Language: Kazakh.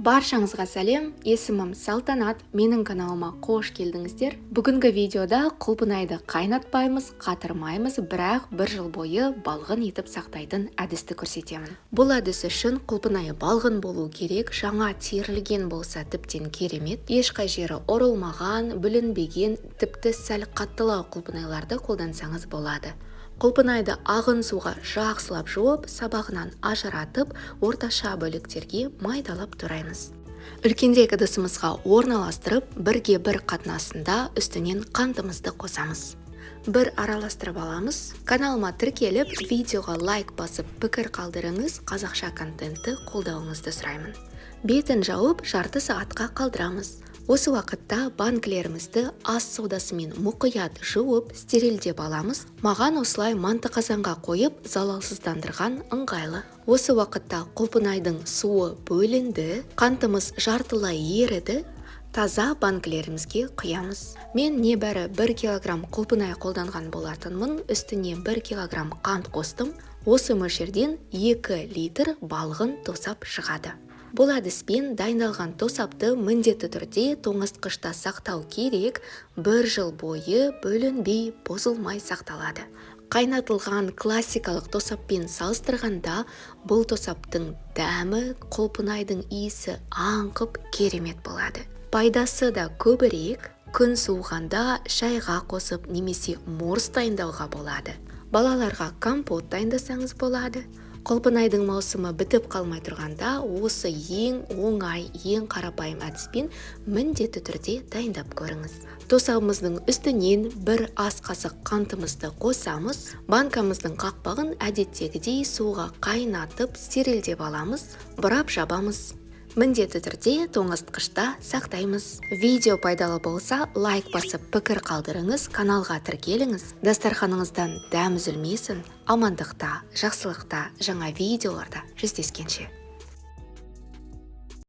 Баршаңызға сәлем, есімім Салтанат, менің каналыма қош келдіңіздер. Бүгінгі видеода құлпынайды қайнатпаймыз, қатырмаймыз, бірақ бір жыл бойы балғын етіп сақтайтын әдісті көрсетемін. Бұл әдіс үшін құлпынайы балғын болу керек, жаңа терілген болса тіптен керемет. Ешқай жері орылмаған, бүлінбеген, тіпті сәл қаттылау құлпынайларды қолдансаңыз болады. Құлпынайды ағын суға жақсылап жуып, сабағынан ажыратып, орташа бөліктерге майдалап тураймыз. Үлкенірек ыдысымызға орналастырып, бірге бір қатынасында үстінен қантымызды қосамыз. Бір араластырып аламыз. Каналыма тіркеліп, видеоға лайк басып, пікір қалдырыңыз, қазақша контентті қолдауыңызды сұраймын. Бетін жауып, жарты сағатқа қалдырамыз. Осы уақытта банкілерімізді ас содасымен мұқият жуып, стерилдеп аламыз. Маған осылай манты қазанға қойып, залалсыздандырған ыңғайлы. Осы уақытта құлпынайдың суы бөлінді, қантымыз жартылай еріді. Таза банкілерімізге құямыз. Мен небәрі 1 килограмм құлпынай қолданған болатынмын, үстіне 1 килограмм қант қостым. Осы мөлшерден 2 литр балғын тосап шығады. Бұл әдіспен дайындалған тосапты міндетті түрде тоңазытқышта сақтау керек, 1 жыл бойы бөлінбей, бұзылмай сақталады. Қайнатылған классикалық тосаппен салыстырғанда бұл тосаптың дәмі, құлпынайдың иісі аңқып керемет болады. Пайдасы да көбірек, күн суығанда шайға қосып немесе морс дайындауға болады. Балаларға компот дайындасаңыз болады. Құлпынайдың маусымы бітіп қалмай тұрғанда осы ең оңай, ең қарапайым әдіспен міндетті түрде дайындап көріңіз. Тосабымыздың үстінен 1 ас қасық қантымызды қосамыз. Банкамыздың қақпағын әдеттегідей суға қайнатып, стерилдеп аламыз, бұрап жабамыз. Міндетті түрде тоңазытқышта сақтаймыз. Видео пайдалы болса, лайк басып пікір қалдырыңыз, каналға тіркеліңіз. Дастарханыңыздан дәм үзілмесін. Амандықта, жақсылықта, жаңа видеоларда жүздескенше.